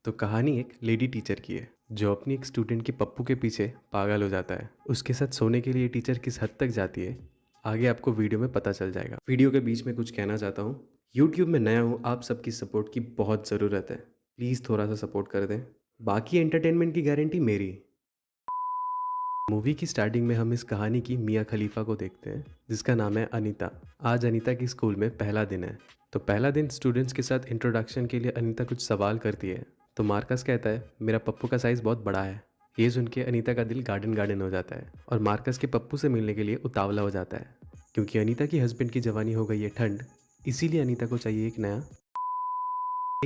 तो कहानी एक लेडी टीचर की है जो अपनी एक स्टूडेंट के पप्पू के पीछे पागल हो जाता है। उसके साथ सोने के लिए टीचर किस हद तक जाती है आगे आपको वीडियो में पता चल जाएगा। वीडियो के बीच में कुछ कहना चाहता हूँ। यूट्यूब में नया हूँ, आप सबकी सपोर्ट की बहुत ज़रूरत है। प्लीज़ थोड़ा सा सपोर्ट कर दें, बाकी एंटरटेनमेंट की गारंटी मेरी। मूवी की स्टार्टिंग में हम इस कहानी की मियाँ खलीफा को देखते हैं जिसका नाम है अनीता। आज अनीता की स्कूल में पहला दिन है। तो पहला दिन स्टूडेंट्स के साथ इंट्रोडक्शन के लिए अनीता कुछ सवाल करती है। तो मार्कस कहता है मेरा पप्पू का साइज़ बहुत बड़ा है। ये सुन के अनीता का दिल गार्डन गार्डन हो जाता है और मार्कस के पप्पू से मिलने के लिए उतावला हो जाता है। क्योंकि अनीता की हस्बैंड की जवानी हो गई है ठंड, इसीलिए अनीता को चाहिए एक नया।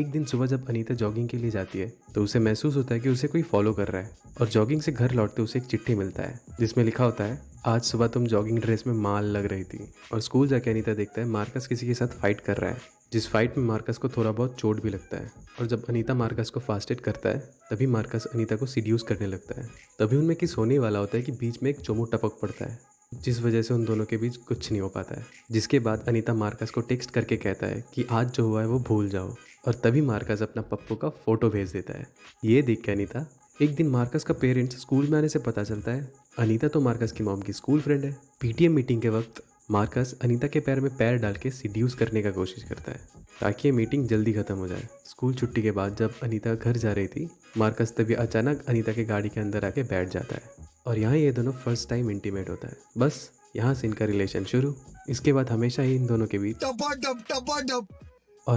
एक दिन सुबह जब अनीता जॉगिंग के लिए जाती है तो उसे महसूस होता है कि उसे कोई फॉलो कर रहा है और जॉगिंग से घर लौटते उसे एक चिट्ठी मिलता है जिसमें लिखा होता है आज सुबह तुम जॉगिंग ड्रेस में माल लग रही थी। और स्कूल जाके अनीता देखता है मार्कस किसी के साथ फाइट कर रहा है, जिस फाइट में मार्कस को थोड़ा बहुत चोट भी लगता है। और जब अनीता मार्कस को फास्टेड करता है तभी मार्कस अनीता को सीड्यूस करने लगता है। तभी उनमें किस होने वाला होता है कि बीच में एक चोमू टपक पड़ता है जिस वजह से उन दोनों के बीच कुछ नहीं हो पाता है। जिसके बाद अनीता मार्कस को टेक्स्ट करके कहता है कि आज जो हुआ है वो भूल जाओ। और तभी मार्कस अपना पप्पू का फोटो भेज देता है। ये देख के अनीता एक दिन मार्कस का पेरेंट्स स्कूल में आने से पता चलता है अनीता तो मार्कस की मॉम की स्कूल फ्रेंड है। पीटीएम मीटिंग के वक्त मार्कस अनीता के पैर में पैर डाल के सीड्यूस करने का कोशिश करता है ताकि ये मीटिंग जल्दी खत्म हो जाए। स्कूल छुट्टी के बाद जब अनीता घर जा रही थी मार्कस तभी अचानक अनीता के गाड़ी के अंदर आके बैठ जाता है और यहाँ ये दोनों फर्स्ट टाइम इंटीमेट होता है। बस यहाँ से इनका रिलेशन शुरू। इसके बाद हमेशा ही इन दोनों के बीच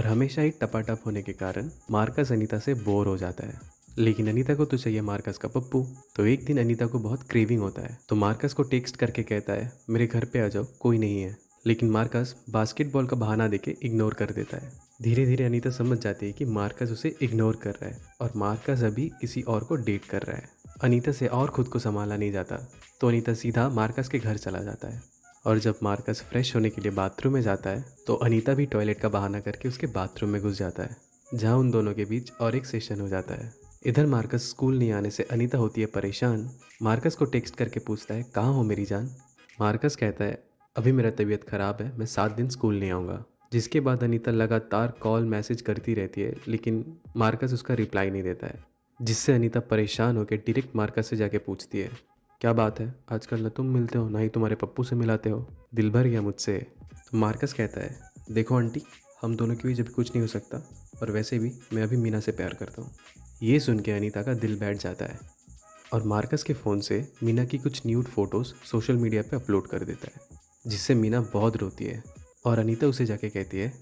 हमेशा ही टपाटप होने के कारण मार्कस अनीता से बोर हो जाता है। लेकिन अनीता को तो चाहिए मार्कस का पप्पू। तो एक दिन अनीता को बहुत क्रेविंग होता है तो मार्कस को टेक्स्ट करके कहता है मेरे घर पे आ जाओ, कोई नहीं है। लेकिन मार्कस बास्केटबॉल का बहाना देके इग्नोर कर देता है। धीरे धीरे अनीता समझ जाती है कि मार्कस उसे इग्नोर कर रहा है और मार्कस अभी किसी और को डेट कर रहा है। अनीता से और खुद को संभाला नहीं जाता तो अनीता सीधा मार्कस के घर चला जाता है। और जब मार्कस फ्रेश होने के लिए बाथरूम में जाता है तो अनीता भी टॉयलेट का बहाना करके उसके बाथरूम में घुस जाता है जहाँ उन दोनों के बीच और एक सेशन हो जाता है। इधर मार्कस स्कूल नहीं आने से अनीता होती है परेशान। मार्कस को टेक्स्ट करके पूछता है कहाँ हो मेरी जान। मार्कस कहता है अभी मेरा तबीयत ख़राब है, मैं 7 दिन स्कूल नहीं आऊँगा। जिसके बाद अनीता लगातार कॉल मैसेज करती रहती है लेकिन मार्कस उसका रिप्लाई नहीं देता है। जिससे अनीता परेशान होकर डायरेक्ट मार्कस से जाके पूछती है क्या बात है, आजकल ना तुम मिलते हो ना ही तुम्हारे पप्पू से मिलाते हो, दिल भर गया मुझसे। तो मार्कस कहता है देखो आंटी, हम दोनों के बीच अभी कुछ नहीं हो सकता और वैसे भी मैं अभी मीना से प्यार करता हूँ। ये सुन के अनीता का दिल बैठ जाता है और मार्कस के फ़ोन से मीना की कुछ न्यूड फोटोज़ सोशल मीडिया पे अपलोड कर देता है जिससे मीना बहुत रोती है। और अनीता उसे जाके कहती है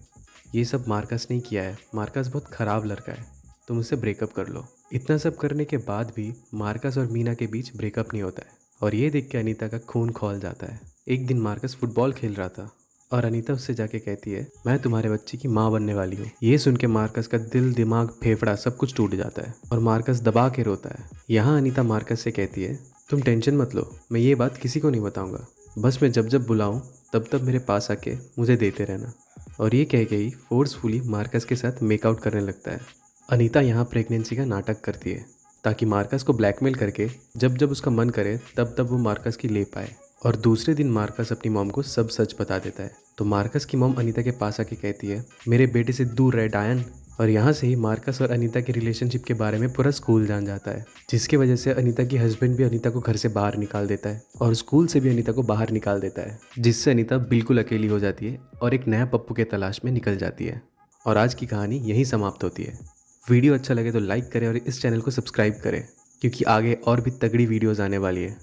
ये सब मार्कस ने किया है, मार्कस बहुत ख़राब लड़का है, तुम उससे ब्रेकअप कर लो। इतना सब करने के बाद भी मार्कस और मीना के बीच ब्रेकअप नहीं होता है और ये देख के अनीता का खून खौल जाता है। एक दिन मार्कस फुटबॉल खेल रहा था और अनीता उससे जाके कहती है मैं तुम्हारे बच्चे की माँ बनने वाली हूँ। ये सुन के मार्कस का दिल, दिमाग, फेफड़ा सब कुछ टूट जाता है और मार्कस दबा के रोता है। यहाँ अनीता मार्कस से कहती है तुम टेंशन मत लो, मैं ये बात किसी को नहीं बताऊँगा, बस मैं जब जब बुलाऊँ तब तब मेरे पास आके मुझे देते रहना। और ये कह के ही फोर्सफुली मार्कस के साथ मेकआउट करने लगता है। अनीता यहाँ प्रेगनेंसी का नाटक करती है ताकि मार्कस को ब्लैकमेल करके जब जब उसका मन करे तब तब वो मार्कस की ले पाए। और दूसरे दिन मार्कस अपनी मॉम को सब सच बता देता है। तो मार्कस की मॉम अनीता के पास आके कहती है मेरे बेटे से दूर रह डायन। और यहाँ से ही मार्कस और अनीता के रिलेशनशिप के बारे में पूरा स्कूल जान जाता है जिसकी वजह से अनीता की हस्बैंड भी अनीता को घर से बाहर निकाल देता है और स्कूल से भी अनीता को बाहर निकाल देता है जिससे अनीता बिल्कुल अकेली हो जाती है और एक नया पप्पू के तलाश में निकल जाती है। और आज की कहानी यहीं समाप्त होती है। वीडियो अच्छा लगे तो लाइक करें और इस चैनल को सब्सक्राइब करें क्योंकि आगे और भी तगड़ी वीडियोज़ आने वाली है।